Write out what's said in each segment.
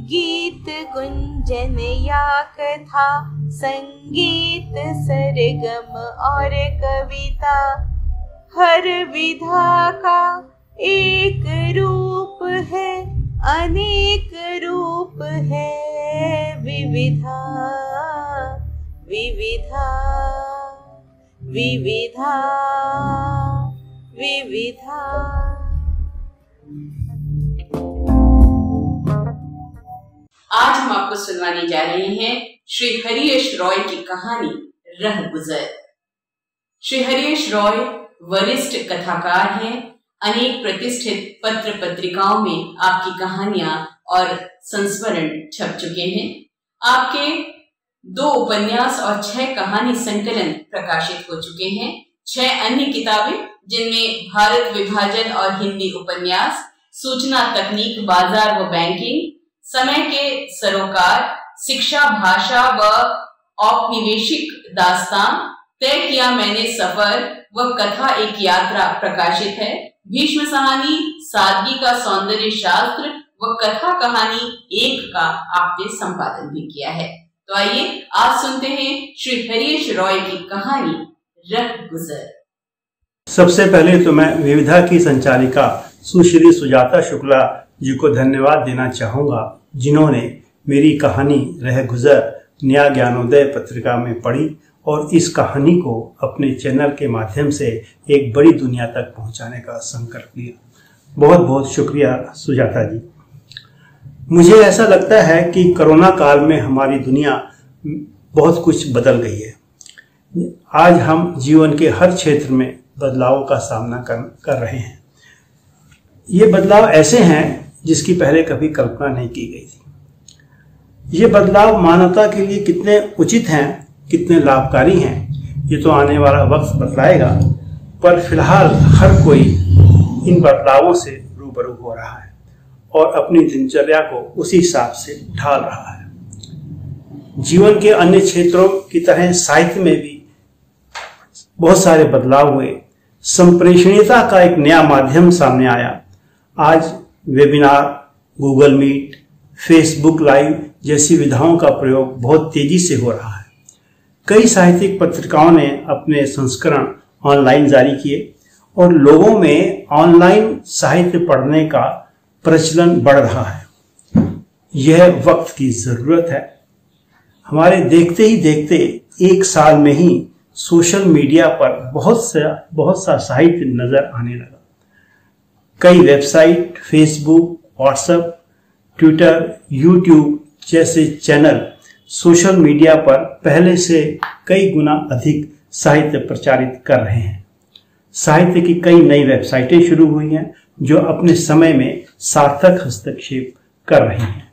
गीत गुंजन या कथा, संगीत सरगम और कविता, हर विधा का एक रूप है, अनेक रूप है, विविधा विविधा विविधा विविधा। आज हम आपको सुनवाने जा रहे हैं श्री हरीश रॉय की कहानी रह गुजर। श्री हरीश रॉय वरिष्ठ कथाकार हैं। अनेक प्रतिष्ठित पत्र पत्रिकाओं में आपकी कहानियां और संस्मरण छप चुके हैं। आपके 2 उपन्यास और 6 कहानी संकलन प्रकाशित हो चुके हैं। 6 अन्य किताबें जिनमें भारत विभाजन और हिंदी उपन्यास, सूचना तकनीक बाजार व बैंकिंग, समय के सरोकार, शिक्षा भाषा व औपनिवेशिक दास्तान, तय किया मैंने सफर व कथा एक यात्रा प्रकाशित है। भीष्म सहानी, सादगी का सौंदर्य शास्त्र व कथा कहानी 1 का आपने संपादन भी किया है। तो आइए आज सुनते हैं श्री हरीश रॉय की कहानी रह गुजर। सबसे पहले तो मैं विविधा की संचालिका सुश्री सुजाता शुक्ला जी को धन्यवाद देना चाहूंगा, जिन्होंने मेरी कहानी रह गुजर नया ज्ञानोदय पत्रिका में पढ़ी और इस कहानी को अपने चैनल के माध्यम से एक बड़ी दुनिया तक पहुंचाने का संकल्प लिया। बहुत बहुत शुक्रिया सुजाता जी। मुझे ऐसा लगता है कि कोरोना काल में हमारी दुनिया बहुत कुछ बदल गई है। आज हम जीवन के हर क्षेत्र में बदलावों का सामना कर रहे हैं। ये बदलाव ऐसे हैं जिसकी पहले कभी कल्पना नहीं की गई थी। ये बदलाव मानवता के लिए कितने उचित हैं, कितने लाभकारी हैं, ये तो आने वाला वक्त बतलाएगा। पर फिलहाल हर कोई इन बदलावों से रूबरू हो रहा है और अपनी दिनचर्या को उसी हिसाब से ढाल रहा है। जीवन के अन्य क्षेत्रों की तरह साहित्य में भी बहुत सारे बदलाव हुए। संप्रेषणीयता का एक नया माध्यम सामने आया। आज webinar, Google Meet, Facebook live जैसी विधाओं का प्रयोग बहुत तेजी से हो रहा है। कई साहित्यिक पत्रिकाओं ने अपने संस्करण ऑनलाइन जारी किए और लोगों में ऑनलाइन साहित्य पढ़ने का प्रचलन बढ़ रहा है। यह वक्त की जरूरत है। हमारे देखते ही देखते 1 साल में ही सोशल मीडिया पर बहुत सा साहित्य नजर आने लगा। कई website, Facebook, WhatsApp, Twitter, YouTube जैसे चैनल सोशल मीडिया पर पहले से कई गुना अधिक साहित्य प्रचारित कर रहे हैं। साहित्य की कई नई वेबसाइटें शुरू हुई हैं जो अपने समय में सार्थक हस्तक्षेप कर रही हैं।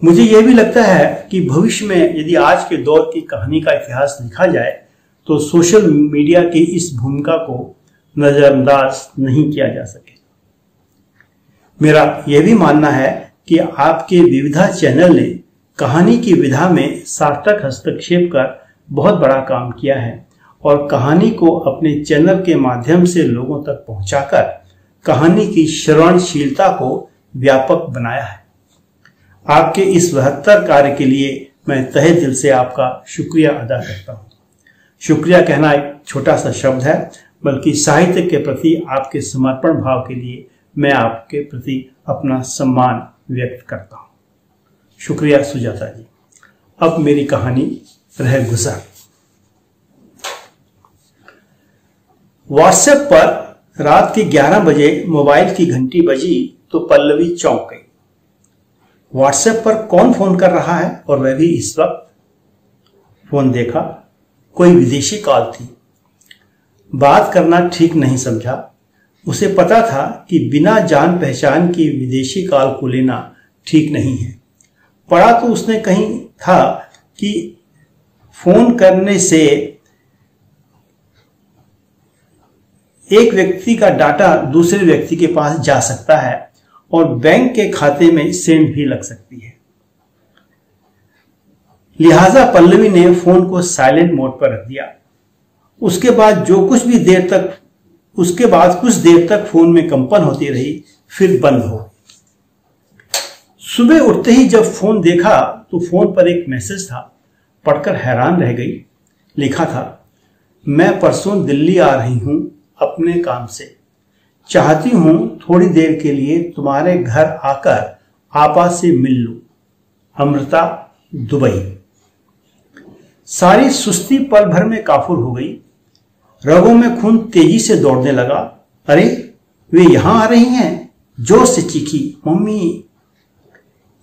मुझे यह भी लगता है कि भविष्य में यदि आज के दौर की कहानी का इतिहास लिखा जाए तो सोशल मीडिया की इस भूमिका को नजरअंदाज नहीं किया जा सके। मेरा यह भी मानना है कि आपके विविधा चैनल ने कहानी की विधा में सार्थक हस्तक्षेप कर बहुत बड़ा काम किया है और कहानी को अपने चैनल के माध्यम से लोगों तक पहुंचाकर कहानी की श्रवणशीलता को व्यापक बनाया है। आपके इस महत्तर कार्य के लिए मैं तहे दिल से आपका शुक्रिया अदा करता हूँ। शुक्रिया कहना एक छोटा सा शब्द है, बल्कि साहित्य के प्रति आपके समर्पण भाव के लिए मैं आपके प्रति अपना सम्मान व्यक्त करता हूँ। शुक्रिया सुजाता जी। अब मेरी कहानी रह गुजर। व्हाट्सएप पर रात के 11 बजे मोबाइल की घंटी बजी तो पल्लवी चौंक गई। व्हाट्सएप पर कौन फोन कर रहा है और वह भी इस वक्त? फोन देखा, कोई विदेशी कॉल थी। बात करना ठीक नहीं समझा। उसे पता था कि बिना जान पहचान की विदेशी कॉल को लेना ठीक नहीं है। पढ़ा तो उसने कहीं था कि फोन करने से एक व्यक्ति का डाटा दूसरे व्यक्ति के पास जा सकता है और बैंक के खाते में सेंड भी लग सकती है। लिहाजा पल्लवी ने फोन को साइलेंट मोड पर रख दिया उसके बाद कुछ देर तक फोन में कंपन होती रही, फिर बंद हो गई। सुबह उठते ही जब फोन देखा तो फोन पर एक मैसेज था। पढ़कर हैरान रह गई। लिखा था, मैं परसों दिल्ली आ रही हूं अपने काम से, चाहती हूं थोड़ी देर के लिए तुम्हारे घर आकर आपा से मिल लूं। अमृता, दुबई। सारी सुस्ती पल भर में काफूर हो गई। रगों में खून तेजी से दौड़ने लगा। अरे वे यहां आ रही हैं, जोर से चीखी, मम्मी।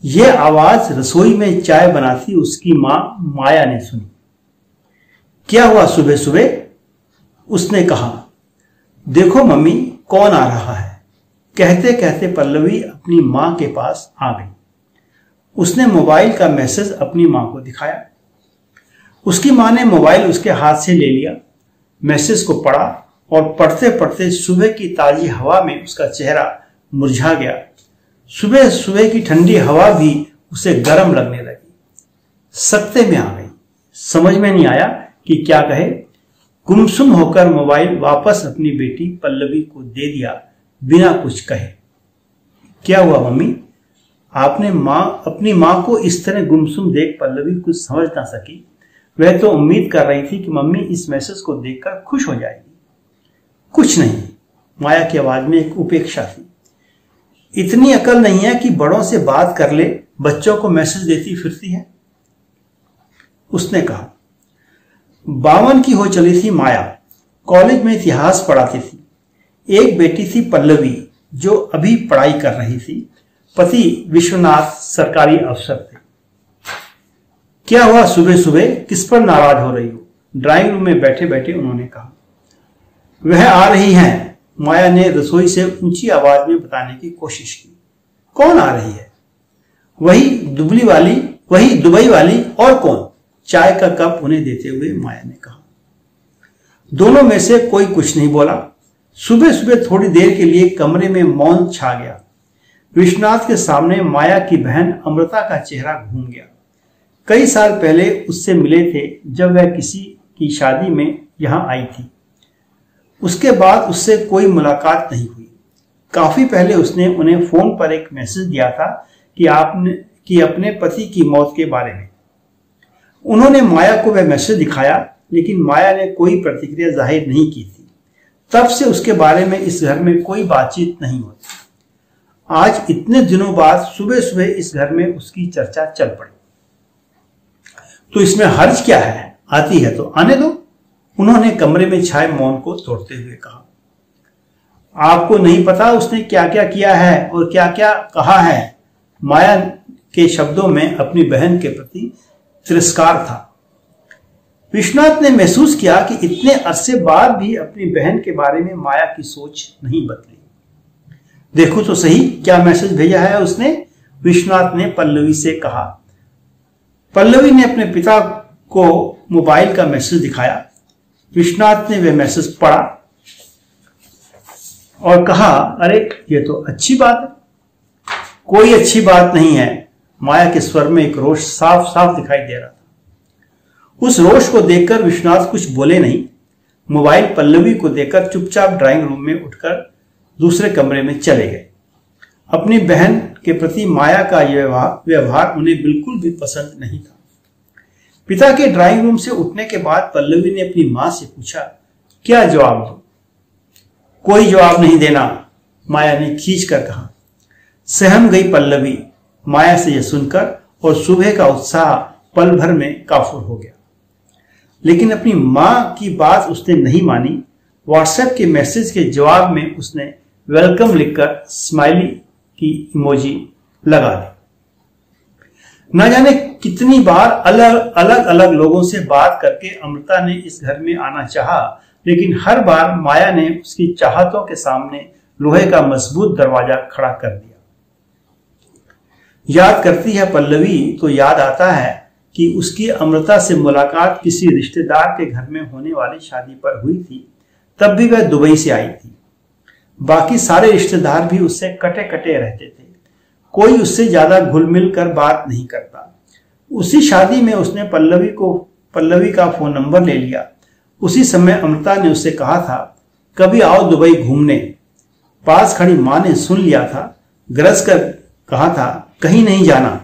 यह आवाज रसोई में चाय बनाती उसकी मां माया ने सुनी। क्या हुआ सुबह सुबह? उसने कहा। देखो मम्मी, कौन आ रहा है। कहते कहते पल्लवी अपनी मां के पास आ गई। उसने मोबाइल का मैसेज अपनी मां को दिखाया। उसकी मां ने मोबाइल उसके हाथ से ले लिया, मैसेज को पढ़ा और पढ़ते पढ़ते सुबह की ताजी हवा में उसका चेहरा मुरझा गया। सुबह सुबह की ठंडी हवा भी उसे गर्म लगने लगी। सत्ते में आ गई। समझ में नहीं आया कि क्या कहे। गुमसुम होकर मोबाइल वापस अपनी बेटी पल्लवी को दे दिया, बिना कुछ कहे। क्या हुआ मम्मी? आपने अपनी मां को इस तरह गुमसुम देख पल्लवी कुछ समझ ना सकी। वह तो उम्मीद कर रही थी कि मम्मी इस मैसेज को देखकर खुश हो जाएगी। कुछ नहीं, माया की आवाज में एक उपेक्षा थी। इतनी अकल नहीं है कि बड़ों से बात कर ले, बच्चों को मैसेज देती फिरती है। उसने कहा। 52 की हो चली थी माया। कॉलेज में इतिहास पढ़ाती थी। एक बेटी थी पल्लवी जो अभी पढ़ाई कर रही थी। पति विश्वनाथ सरकारी अफसर थे। क्या हुआ सुबह सुबह, किस पर नाराज हो रही हो? ड्राइंग रूम में बैठे बैठे उन्होंने कहा। वह आ रही हैं, माया ने रसोई से ऊंची आवाज में बताने की कोशिश की। कौन आ रही है? वही दुबई वाली, और कौन? चाय का कप उन्हें देते हुए माया ने कहा। दोनों में से कोई कुछ नहीं बोला। सुबह सुबह थोड़ी देर के लिए कमरे में मौन छा गया। विश्वनाथ के सामने माया की बहन अमृता का चेहरा घूम गया। कई साल पहले उससे मिले थे जब वह किसी की शादी में यहां आई थी। उसके बाद उससे कोई मुलाकात नहीं हुई। काफी पहले उसने उन्हें फोन पर एक मैसेज दिया था कि अपने पति की मौत के बारे में। उन्होंने माया को वह मैसेज दिखाया, लेकिन माया ने कोई प्रतिक्रिया जाहिर नहीं की थी। तब से उसके बारे में इस घर में कोई बातचीत नहीं होती। आज इतने दिनों बाद सुबह सुबह इस घर में उसकी चर्चा चल पड़ी। तो इसमें हर्ज क्या है? आती है तो आने दो, उन्होंने कमरे में छाए मौन को तोड़ते हुए कहा। आपको नहीं पता उसने क्या क्या किया है और क्या क्या कहा है। माया के शब्दों में अपनी बहन के प्रति तिरस्कार था। विश्वनाथ ने महसूस किया कि इतने अरसे बाद भी अपनी बहन के बारे में माया की सोच नहीं बदली। देखो तो सही क्या मैसेज भेजा है उसने, विश्वनाथ ने पल्लवी से कहा। पल्लवी ने अपने पिता को मोबाइल का मैसेज दिखाया। विश्वनाथ ने वह मैसेज पढ़ा और कहा, अरे ये तो अच्छी बात है। कोई अच्छी बात नहीं है। माया के स्वर में एक रोष साफ साफ दिखाई दे रहा था। उस रोष को देखकर विश्वनाथ कुछ बोले नहीं। मोबाइल पल्लवी को देकर चुपचाप ड्राइंग रूम में उठकर दूसरे कमरे में चले गए। अपनी बहन के प्रति माया का व्यवहार उन्हें बिल्कुल भी पसंद नहीं था। पिता के ड्राइंग रूम से उठने के बाद पल्लवी ने अपनी मां से पूछा, क्या जवाब दूं? कोई जवाब नहीं देना, माया ने खींच कर कहा। सहम गई पल्लवी माया से यह सुनकर और सुबह का उत्साह पल भर में काफूर हो गया। लेकिन अपनी मां की बात उसने नहीं मानी। व्हाट्सएप के मैसेज के जवाब में उसने वेलकम लिखकर स्माइली की इमोजी लगा दी। न जाने कितनी बार अलग अलग लोगों से बात करके अमृता ने इस घर में आना चाहा, लेकिन हर बार माया ने उसकी चाहतों के सामने लोहे का मजबूत दरवाजा खड़ा कर दिया। याद करती है पल्लवी तो याद आता है कि उसकी अमृता से मुलाकात किसी रिश्तेदार के घर में होने वाली शादी पर हुई थी। तब भी वह दुबई से आई थी। बाकी सारे रिश्तेदार भी उससे कटे कटे रहते थे। कोई उससे ज्यादा घुल मिल कर बात नहीं करता। उसी शादी में उसने पल्लवी का फोन नंबर ले लिया। उसी समय अमृता ने उससे कहा था, कभी आओ दुबई घूमने। पास खड़ी मां ने सुन लिया था, गरज कर कहा था, कहीं नहीं जाना।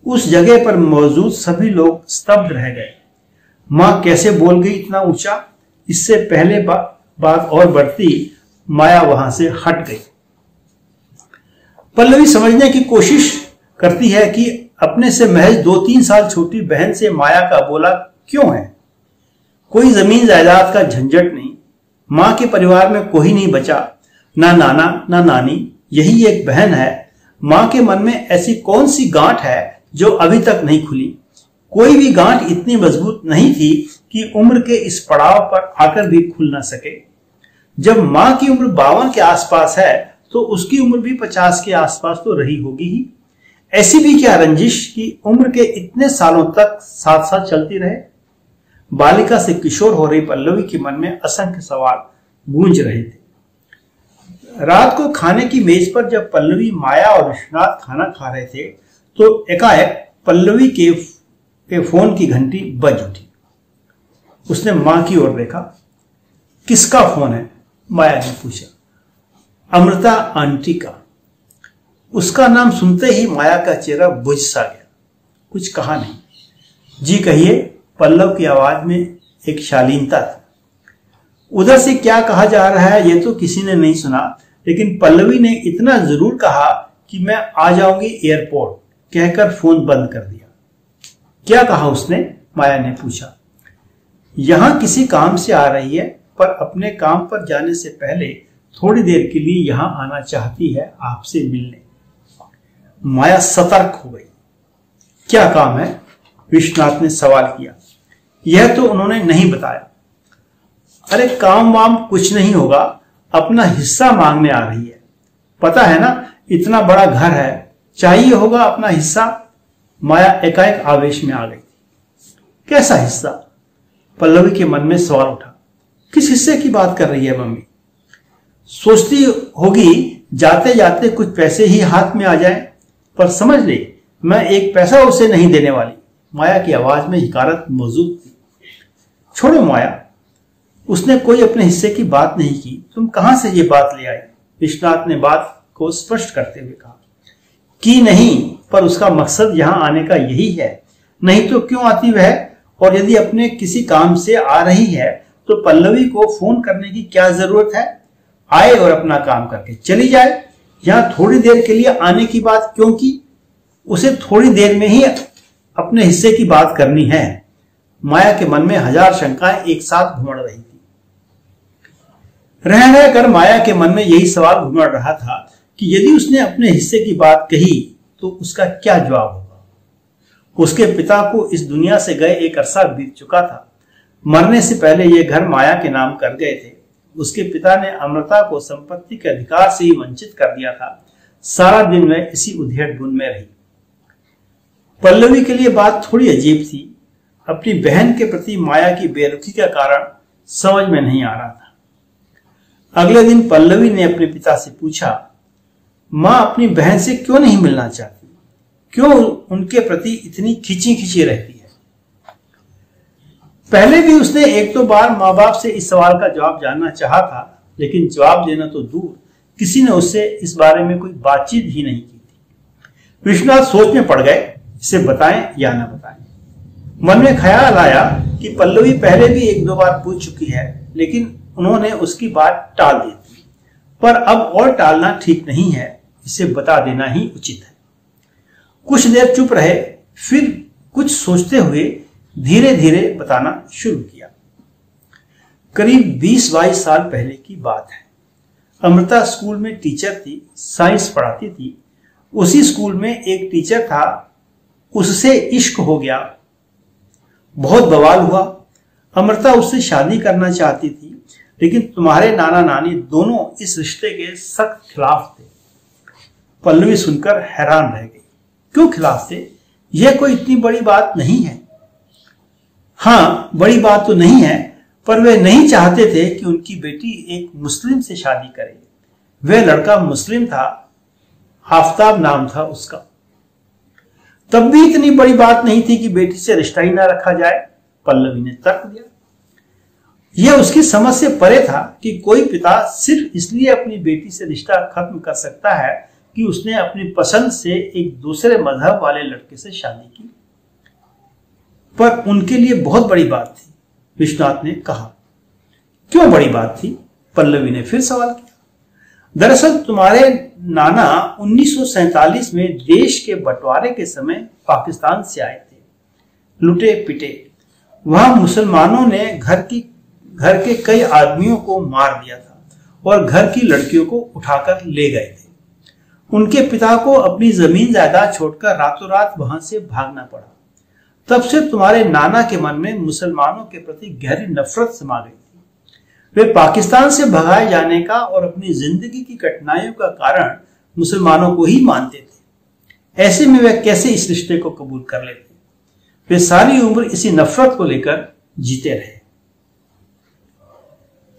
उस जगह पर मौजूद सभी लोग स्तब्ध रह गए। मां कैसे बोल गई इतना ऊंचा? इससे पहले बात और बढ़ती, माया वहां से हट गई। पल्लवी समझने की कोशिश करती है कि अपने से महज 2-3 साल छोटी बहन से माया का बोला क्यों है। कोई जमीन जायदाद का झंझट नहीं, मां के परिवार में कोई नहीं बचा, ना नाना ना नानी, यही एक बहन है। मां के मन में ऐसी कौन सी गांठ है जो अभी तक नहीं खुली? कोई भी गांठ इतनी मजबूत नहीं थी कि उम्र के इस पड़ाव पर आकर भी खुल ना सके। जब मां की उम्र 52 के आसपास है तो उसकी उम्र भी 50 के आसपास तो रही होगी ही। ऐसी भी क्या रंजिश कि उम्र के इतने सालों तक साथ साथ चलती रहे? बालिका से किशोर हो रही पल्लवी के मन में असंख्य सवाल गूंज रहे थे। रात को खाने की मेज पर जब पल्लवी, माया और विश्वनाथ खाना खा रहे थे तो एकाएक पल्लवी के फोन की घंटी बज उठी। उसने मां की ओर देखा। किसका फोन है? माया ने पूछा। अमृता आंटी का। उसका नाम सुनते ही माया का चेहरा बुझ सा गया। कुछ कहा नहीं। जी कहिए, पल्लव की आवाज में एक शालीनता थी। उधर से क्या कहा जा रहा है यह तो किसी ने नहीं सुना, लेकिन पल्लवी ने इतना जरूर कहा कि मैं आ जाऊंगी एयरपोर्ट, कहकर फोन बंद कर दिया। क्या कहा उसने? माया ने पूछा। यहां किसी काम से आ रही है, पर अपने काम पर जाने से पहले थोड़ी देर के लिए यहां आना चाहती है आपसे मिलने। माया सतर्क हो गई। क्या काम है? विश्वनाथ ने सवाल किया। यह तो उन्होंने नहीं बताया। अरे काम वाम कुछ नहीं होगा, अपना हिस्सा मांगने आ रही है। पता है ना, इतना बड़ा घर है, चाहिए होगा अपना हिस्सा। माया एकाएक आवेश में आ गई। कैसा हिस्सा? पल्लवी के मन में सवाल उठा। किस हिस्से की बात कर रही है मम्मी? सोचती होगी जाते जाते कुछ पैसे ही हाथ में आ जाए, पर समझ ले मैं एक पैसा उसे नहीं देने वाली। माया की आवाज में हिकारत मौजूद थी। छोड़ो माया, उसने कोई अपने हिस्से की बात नहीं की, तुम कहां से ये बात ले आई? विश्वनाथ ने बात को स्पष्ट करते हुए कहा। कि नहीं, पर उसका मकसद यहां आने का यही है, नहीं तो क्यों आती वह? और यदि अपने किसी काम से आ रही है तो पल्लवी को फोन करने की क्या जरूरत है? आए और अपना काम करके चली जाए। यहां थोड़ी देर के लिए आने की बात क्यों की? उसे थोड़ी देर में ही अपने हिस्से की बात करनी है। माया के मन में हजार शंकाएं एक साथ घुमड़ रही थी। रह रहकर माया के मन में यही सवाल घुमड़ रहा था कि यदि उसने अपने हिस्से की बात कही तो उसका क्या जवाब होगा। उसके पिता को इस दुनिया से गए एक अरसा बीत चुका था। मरने से पहले ये घर माया के नाम कर गए थे। उसके पिता ने अमृता को संपत्ति के अधिकार से ही वंचित कर दिया था। सारा दिन वह इसी उधेड़ बुन में रही। पल्लवी के लिए बात थोड़ी अजीब थी। अपनी बहन के प्रति माया की बेरुखी का कारण समझ में नहीं आ रहा था। अगले दिन पल्लवी ने अपने पिता से पूछा, मां अपनी बहन से क्यों नहीं मिलना चाहती? क्यों उनके प्रति इतनी खिंची खिंची रहती है? पहले भी उसने एक दो बार माँ बाप से इस सवाल का जवाब जानना चाहा था, लेकिन जवाब देना तो दूर, किसी ने उससे इस बारे में कोई बातचीत ही नहीं की थी। विश्वनाथ सोच में पड़ गए, इसे बताएं या न बताएं। मन में ख्याल आया कि पल्लवी पहले भी एक दो बार पूछ चुकी है, लेकिन उन्होंने उसकी बात टाल दी थी। पर अब और टालना ठीक नहीं है, इसे बता देना ही उचित है। कुछ देर चुप रहे, फिर कुछ सोचते हुए धीरे धीरे बताना शुरू किया। करीब 20-22 साल पहले की बात है। अमृता स्कूल में टीचर थी, साइंस पढ़ाती थी। उसी स्कूल में एक टीचर था, उससे इश्क हो गया। बहुत बवाल हुआ। अमृता उससे शादी करना चाहती थी, लेकिन तुम्हारे नाना नानी दोनों इस रिश्ते के सख्त खिलाफ थे। पल्लवी सुनकर हैरान रह गई। क्यों खिलाफ थे? यह कोई इतनी बड़ी बात नहीं है। हाँ, बड़ी बात तो नहीं है, पर वे नहीं चाहते थे कि उनकी बेटी एक मुस्लिम से शादी करे। वह लड़का मुस्लिम था, आफ्ताब नाम था उसका। तब भी इतनी बड़ी बात नहीं थी कि बेटी से रिश्ता ही ना रखा जाए, पल्लवी ने तर्क दिया। यह उसकी समझ से परे था कि कोई पिता सिर्फ इसलिए अपनी बेटी से रिश्ता खत्म कर सकता है कि उसने अपनी पसंद से एक दूसरे मजहब वाले लड़के से शादी की। पर उनके लिए बहुत बड़ी बात थी, विश्वनाथ ने कहा। क्यों बड़ी बात थी? पल्लवी ने फिर सवाल किया। दरअसल तुम्हारे नाना 1947 में देश के बंटवारे के समय पाकिस्तान से आए थे, लुटे पिटे। वहां मुसलमानों ने घर के कई आदमियों को मार दिया था और घर की लड़कियों को उठाकर ले गए थे। उनके पिता को अपनी जमीन जायदाद छोड़कर रातों रात वहां से भागना पड़ा। तब से तुम्हारे नाना के मन में मुसलमानों के प्रति गहरी नफरत समा गई थी। वे पाकिस्तान से भगाए जाने का और अपनी जिंदगी की कठिनाइयों का कारण मुसलमानों को ही मानते थे। ऐसे में वे कैसे इस रिश्ते को कबूल कर लेते? वे सारी उम्र इसी नफरत को लेकर जीते रहे।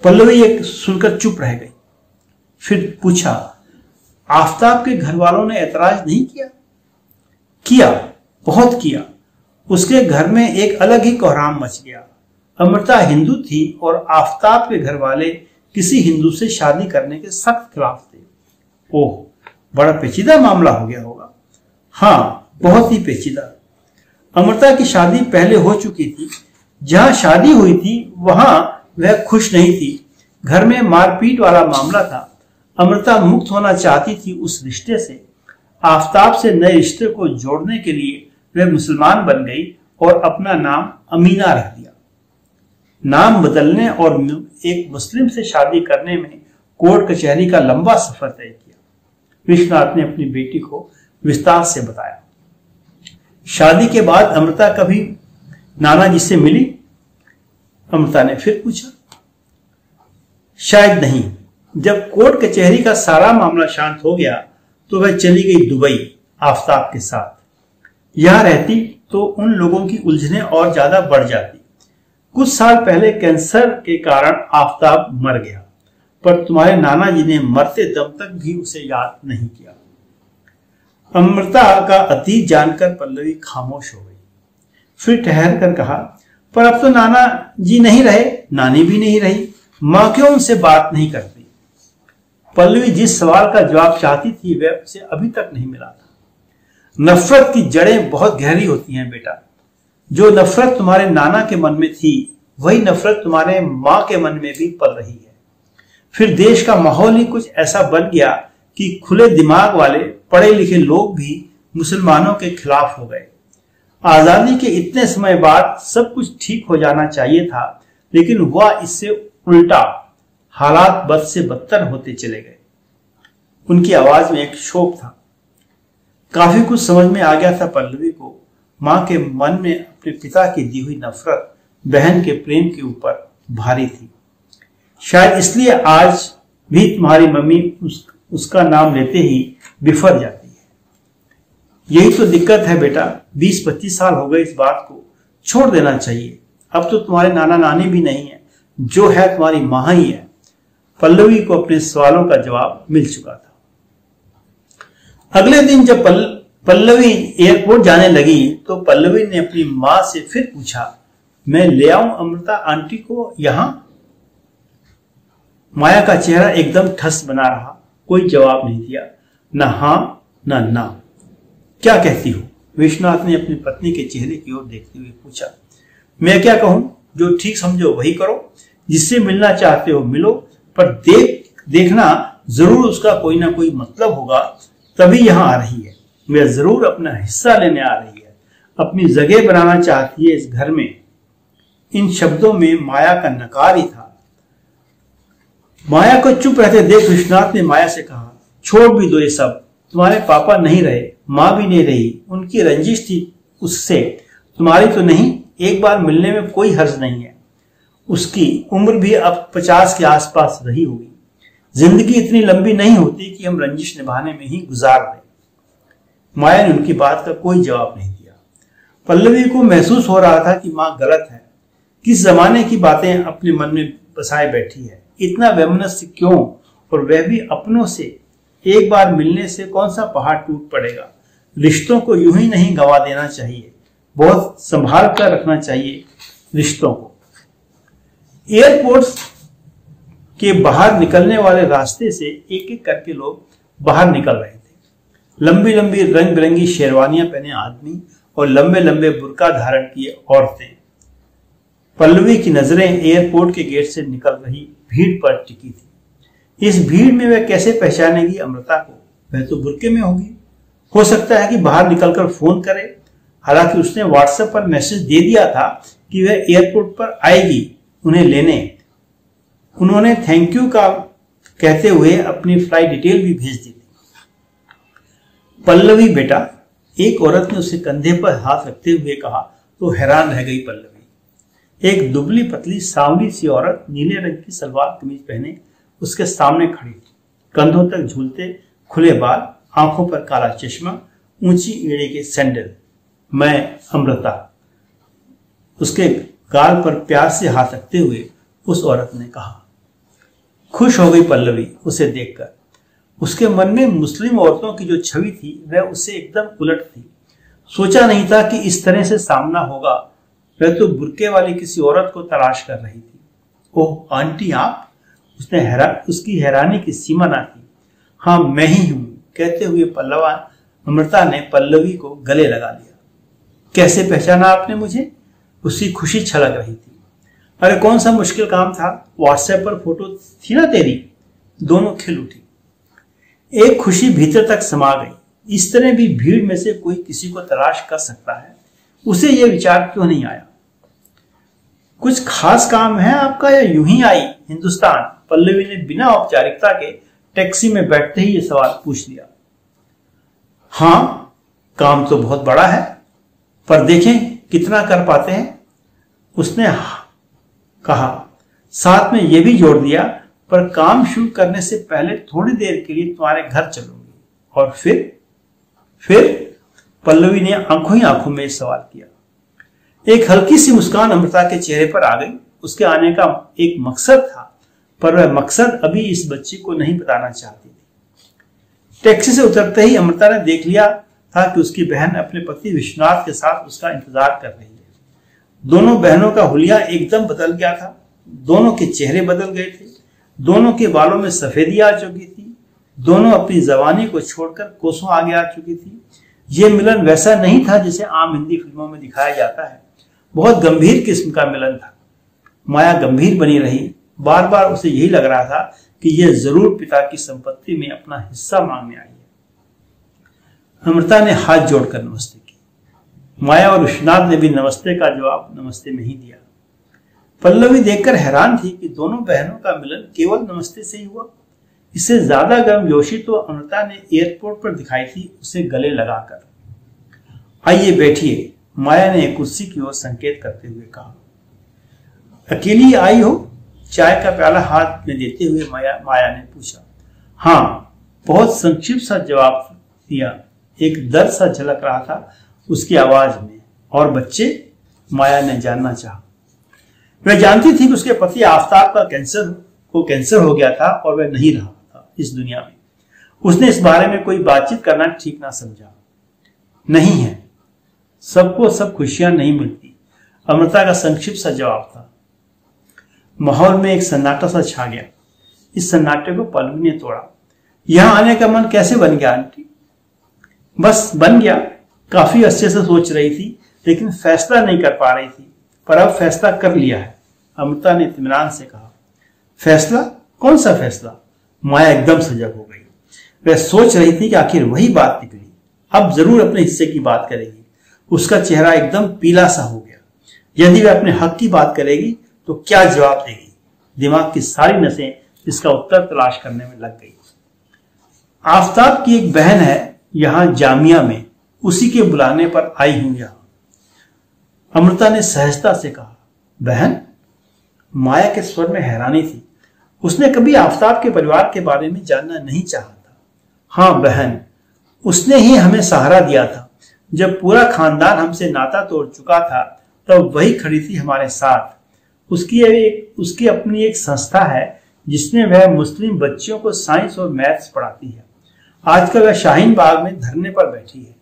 पल्लवी एक सुनकर चुप रह गई। फिर पूछा, आफताब के घर वालों ने एतराज नहीं किया? किया, बहुत किया। उसके घर में एक अलग ही कोहराम मच गया। अमृता हिंदू थी और आफताब के घर वाले किसी हिंदू से शादी करने के सख्त खिलाफ थे। ओह, बड़ा पेचीदा मामला हो गया होगा। हाँ, बहुत ही पेचीदा। अमृता की शादी पहले हो चुकी थी। जहां शादी हुई थी वहां वह खुश नहीं थी। घर में मारपीट वाला मामला था। अमृता मुक्त होना चाहती थी उस रिश्ते से। आफताब से नए रिश्ते को जोड़ने के लिए वह मुसलमान बन गई और अपना नाम अमीना रख दिया। नाम बदलने और एक मुस्लिम से शादी करने में कोर्ट कचहरी का लंबा सफर तय किया। विश्वनाथ ने अपनी बेटी को विस्तार से बताया। शादी के बाद अमृता कभी नाना जी से मिली? अमृता ने फिर पूछा। शायद नहीं। जब कोर्ट कचहरी का सारा मामला शांत हो गया तो वह चली गई दुबई आफताब के साथ। यहां रहती तो उन लोगों की उलझनें और ज्यादा बढ़ जाती। कुछ साल पहले कैंसर के कारण आफताब मर गया, पर तुम्हारे नाना जी ने मरते दम तक भी उसे याद नहीं किया। अमृता का अतीत जानकर पल्लवी खामोश हो गई। फिर ठहर कर कहा, पर अब तो नाना जी नहीं रहे, नानी भी नहीं रही, मां क्यों उनसे बात नहीं करती? पल्लवी जिस सवाल का जवाब चाहती थी वह उसे अभी तक नहीं मिला था। नफरत की जड़ें बहुत गहरी होती हैं बेटा। जो नफरत तुम्हारे नाना के मन में थी वही नफरत तुम्हारे मां के मन में भी पल रही है। फिर देश का माहौल ही कुछ ऐसा बन गया कि खुले दिमाग वाले पढ़े लिखे लोग भी मुसलमानों के खिलाफ हो गए। आजादी के इतने समय बाद सब कुछ ठीक हो जाना चाहिए था, लेकिन हुआ इससे उल्टा। हालात बद से बदतर होते चले गए। उनकी आवाज में एक शोक था। काफी कुछ समझ में आ गया था पल्लवी को। मां के मन में अपने पिता की दी हुई नफरत बहन के प्रेम के ऊपर भारी थी। शायद इसलिए आज भी तुम्हारी मम्मी उसका नाम लेते ही बिफर जाती है। यही तो दिक्कत है बेटा। 20-25 साल हो गए इस बात को, छोड़ देना चाहिए। अब तो तुम्हारे नाना नानी भी नहीं है, जो है तुम्हारी मां ही है। पल्लवी को अपने सवालों का जवाब मिल चुका था। अगले दिन जब पल्लवी एयरपोर्ट जाने लगी तो पल्लवी ने अपनी मां से फिर पूछा, मैं ले आऊं अमृता आंटी को यहां? माया का चेहरा एकदम ठस बना रहा। कोई जवाब नहीं दिया, न हां न ना। क्या कहती हो? विश्वनाथ ने अपनी पत्नी के चेहरे की ओर देखते हुए पूछा। मैं क्या कहूं? जो ठीक समझो वही करो। जिससे मिलना चाहते हो मिलो, पर देखना जरूर उसका कोई ना कोई मतलब होगा, तभी यहां आ रही है। वह जरूर अपना हिस्सा लेने आ रही है, अपनी जगह बनाना चाहती है इस घर में। इन शब्दों में माया का नकार ही था। माया को चुप रहते देख विश्वनाथ ने माया से कहा, छोड़ भी दो ये सब। तुम्हारे पापा नहीं रहे, मां भी नहीं रही, उनकी रंजिश थी उससे, तुम्हारी तो नहीं। एक बार मिलने में कोई हर्ज नहीं है। उसकी उम्र भी अब 50 के आसपास रही होगी। जिंदगी इतनी लंबी नहीं होती कि हम रंजिश निभाने में ही गुजार दें। माया ने उनकी बात का कोई जवाब नहीं दिया। पल्लवी को महसूस हो रहा था कि मां गलत है। किस जमाने की बातें अपने मन में बसाए बैठी है। इतना वैमनस्य क्यों, और वह भी अपनों से। एक बार मिलने से कौन सा पहाड़ टूट पड़ेगा। रिश्तों को यूं ही नहीं गंवा देना चाहिए, बहुत संभाल कर रखना चाहिए रिश्तों को। एयरपोर्ट के बाहर निकलने वाले रास्ते से एक एक करके लोग बाहर निकल रहे थे। लंबी लंबी रंग बिरंगी शेरवानियां पहने आदमी और लंबे लंबे बुर्का धारण किए औरतें। पल्लवी की नजरें एयरपोर्ट के गेट से निकल रही भीड़ पर टिकी थी। इस भीड़ में वह कैसे पहचानेगी अमृता को? वह तो बुर्के में होगी। हो सकता है कि बाहर निकलकर फोन करे। हालांकि उसने व्हाट्सएप पर मैसेज दे दिया था कि वह एयरपोर्ट पर आएगी उन्हें लेने। उन्होंने थैंक यू का कहते हुए अपनी फ्लाइट डिटेल भी भेज दी थी। पल्लवी बेटा, एक औरत ने उसे कंधे पर हाथ रखते हुए कहा तो हैरान रह गई पल्लवी। एक दुबली पतली सांवली सी औरत नीले रंग की सलवार कमीज पहने उसके सामने खड़ी थी। कंधों तक झूलते खुले बाल, आंखों पर काला चश्मा, ऊंची एड़ी के सैंडल। मैं अमृता। उसके गाल पर प्यार से हाथ रखते हुए उस औरत ने कहा। खुश हो गई पल्लवी उसे देखकर। उसके मन में मुस्लिम औरतों की जो छवि थी वह उससे एकदम उलट थी। सोचा नहीं था कि इस तरह से सामना होगा। वह तो बुर्के वाली किसी औरत को तलाश कर रही थी। ओह आंटी आप? उसकी हैरानी की सीमा ना थी। हाँ मैं ही हूं, कहते हुए अमृता ने पल्लवी को गले लगा लिया। कैसे पहचाना आपने मुझे? उसकी खुशी छलक रही थी। अरे कौन सा मुश्किल काम था, व्हाट्सएप पर फोटो थी ना तेरी। दोनों खिल उठी। एक खुशी भीतर तक समा गई। इस तरह भी भीड़ में से कोई किसी को तलाश कर सकता है। उसे यह विचार क्यों नहीं आया? कुछ खास काम है आपका या यूं ही आई हिंदुस्तान? पल्लवी ने बिना औपचारिकता के टैक्सी में बैठते ही यह सवाल पूछ लिया। हाँ काम तो बहुत बड़ा है, पर देखें कितना कर पाते हैं, उसने कहा। साथ में यह भी जोड़ दिया, पर काम शुरू करने से पहले थोड़ी देर के लिए तुम्हारे घर चलूंगी। और फिर पल्लवी ने आंखों ही आंखों में सवाल किया। एक हल्की सी मुस्कान अमृता के चेहरे पर आ गई। उसके आने का एक मकसद था, पर वह मकसद अभी इस बच्ची को नहीं बताना चाहती थी। टैक्सी से उतरते ही अमृता ने देख लिया था कि उसकी बहन अपने पति विश्वनाथ के साथ उसका इंतजार कर रही है। दोनों बहनों का हुलिया एकदम बदल गया था। दोनों के चेहरे बदल गए थे। दोनों के बालों में सफेदी आ चुकी थी। दोनों अपनी जवानी को छोड़कर कोसों आगे आ चुकी थी। यह मिलन वैसा नहीं था जिसे आम हिंदी फिल्मों में दिखाया जाता है। बहुत गंभीर किस्म का मिलन था। माया गंभीर बनी रही। बार बार उसे यही लग रहा था कि यह जरूर पिता की संपत्ति में अपना हिस्सा मांगने आई है। अमृता ने हाथ जोड़कर नमस्ते की। माया और विश्वनाथ ने भी नमस्ते का जवाब नमस्ते में ही दिया। पल्लवी देखकर हैरान थी कि दोनों बहनों का मिलन केवल नमस्ते से ही हुआ। इससे ज्यादा गर्मजोशी तो अमृता ने एयरपोर्ट पर दिखाई थी उसे गले लगाकर। आइए बैठिए, माया ने कुर्सी की ओर संकेत करते हुए कहा। अकेली आई हो? चाय का प्याला हाथ में देते हुए माया ने पूछा। हाँ, बहुत संक्षिप्त सा जवाब दिया। एक दर्द सा झलक रहा था उसकी आवाज में। और बच्चे? माया ने जानना चाहा। वह जानती थी कि उसके पति आफताब का कैंसर हो गया था और वह नहीं रहा था इस दुनिया में। उसने इस बारे में कोई बातचीत करना ठीक ना समझा। नहीं है, सबको सब खुशियां नहीं मिलती, अमृता का संक्षिप्त सा जवाब था। माहौल में एक सन्नाटा सा छा गया। इस सन्नाटे को पल्लवी ने तोड़ा। यहां आने का मन कैसे बन गया आंटी? बस बन गया। काफी अच्छे से सोच रही थी, लेकिन फैसला नहीं कर पा रही थी, पर अब फैसला कर लिया है, अमृता ने इत्मीनान से कहा। फैसला? कौन सा फैसला? माया एकदम सजग हो गई। वह सोच रही थी कि आखिर वही बात निकली। अब जरूर अपने हिस्से की बात करेगी। उसका चेहरा एकदम पीला सा हो गया। यदि वह अपने हक की बात करेगी तो क्या जवाब देगी? दिमाग की सारी नसें इसका उत्तर तलाश करने में लग गई। आफताब की एक बहन है यहां जामिया में, उसी के बुलाने पर आई हूं यहां, अमृता ने सहजता से कहा। बहन? माया के स्वर में हैरानी थी। उसने कभी आफताब के परिवार के बारे में जानना नहीं चाहा था। हाँ बहन, उसने ही हमें सहारा दिया था। जब पूरा खानदान हमसे नाता तोड़ चुका था तब वही खड़ी थी हमारे साथ। उसकी अपनी एक संस्था है जिसमें वह मुस्लिम बच्चियों को साइंस और मैथ्स पढ़ाती है। आजकल वह शाहीन बाग में धरने पर बैठी है।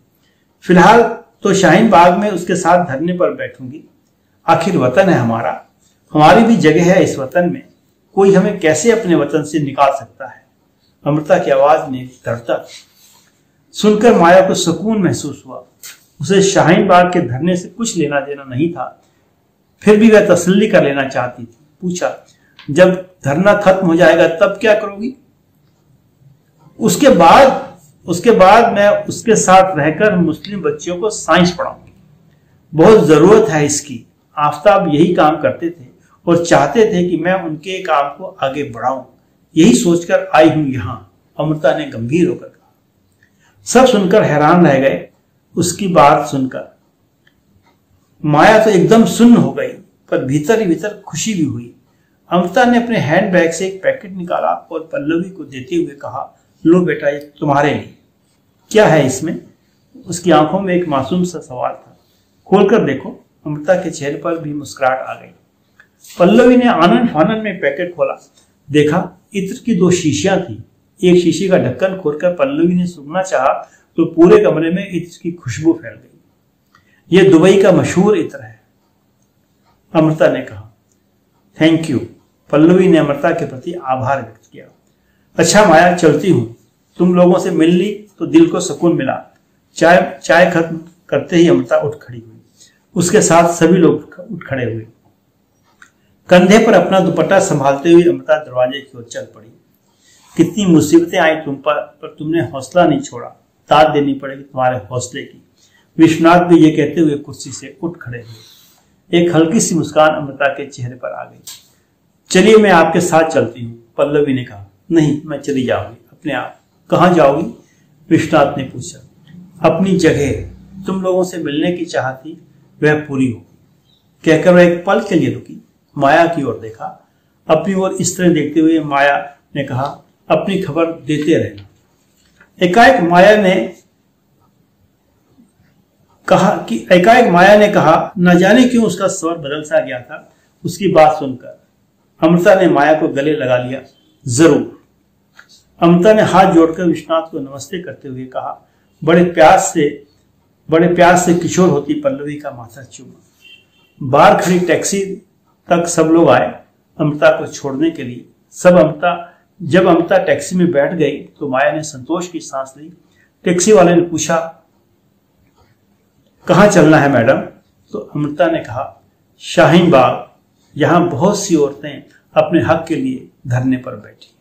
फिलहाल तो शाहीन बाग में उसके साथ धरने पर बैठूंगी। आखिर वतन है हमारा। हमारी भी जगह है इस वतन में, कोई हमें कैसे अपने वतन से निकाल सकता है। अमृता की आवाज में दृढ़ता सुनकर माया को सुकून महसूस हुआ। उसे शाहीन बाग के धरने से कुछ लेना देना नहीं था, फिर भी वह तसल्ली कर लेना चाहती थी। पूछा, जब धरना खत्म हो जाएगा तब क्या करोगी? उसके बाद मैं उसके साथ रहकर मुस्लिम बच्चियों को साइंस पढ़ाऊंगी। बहुत जरूरत है इसकी। आफ्ताब यही काम करते थे और चाहते थे कि मैं उनके काम को आगे बढ़ाऊं। यही सोचकर आई हूं यहां, अमृता ने गंभीर होकर कहा। सब सुनकर हैरान रह गए। उसकी बात सुनकर माया तो एकदम सुन्न हो गई, पर भीतर ही भीतर खुशी भी हुई। अमृता ने अपने हैंडबैग से एक पैकेट निकाला और पल्लवी को देते हुए कहा, लो बेटा, ये तुम्हारे लिए। क्या है इसमें? उसकी आंखों में एक मासूम सा सवाल था। खोलकर देखो। अमृता के चेहरे पर भी मुस्कुराहट आ गई। पल्लवी ने आनंद फानन में पैकेट खोला, देखा इत्र की 2 शीशियां थी। एक शीशी का ढक्कन खोलकर पल्लवी ने सूंघना चाहा तो पूरे कमरे में इत्र की खुशबू फैल गई। यह दुबई का मशहूर इत्र है, अमृता ने कहा। Thank you. पल्लवी ने अमृता के प्रति आभार व्यक्त किया। अच्छा माया, चलती हूं। तुम लोगों से मिल ली तो दिल को सुकून मिला। चाय खत्म करते ही अमृता उठ खड़ी हुई। उसके साथ सभी लोग उठ खड़े हुए। कंधे पर अपना दुपट्टा संभालते हुए अमृता दरवाजे की ओर चल पड़ी। कितनी मुसीबतें आई तुम पर तुमने हौसला नहीं छोड़ा। दाद देनी पड़ेगी तुम्हारे हौसले की। विश्वनाथ भी ये कहते हुए कुर्सी से उठ खड़े हुए। एक हल्की सी मुस्कान अमृता के चेहरे पर आ गई। चलिए मैं आपके साथ चलती हूँ, पल्लवी ने कहा। नहीं, मैं चली जाऊंगी अपने आप। कहाँ जाओगी? विश्वनाथ ने पूछा। अपनी जगह। तुम लोगों से मिलने की चाह थी, वह पूरी हो गई। कहकर वह एक पल के लिए रुकी, माया की ओर देखा। अपनी ओर इस तरह देखते हुए माया ने कहा, अपनी खबर देते रहना। एकाएक माया ने कहा, न जाने क्यों उसका स्वर बदल सा गया था। उसकी बात सुनकर अमृता ने माया को गले लगा लिया। जरूर। अमृता ने हाथ जोड़कर विश्वनाथ को नमस्ते करते हुए कहा। बड़े प्यार से किशोर होती पल्लवी का माथा चूमा। बाहर खड़ी टैक्सी तक सब लोग आए अमृता को छोड़ने के लिए। जब अमृता टैक्सी में बैठ गई तो माया ने संतोष की सांस ली। टैक्सी वाले ने पूछा, कहाँ चलना है मैडम? तो अमृता ने कहा, शाहीन बाग। यहां बहुत सी औरतें अपने हक के लिए धरने पर बैठी।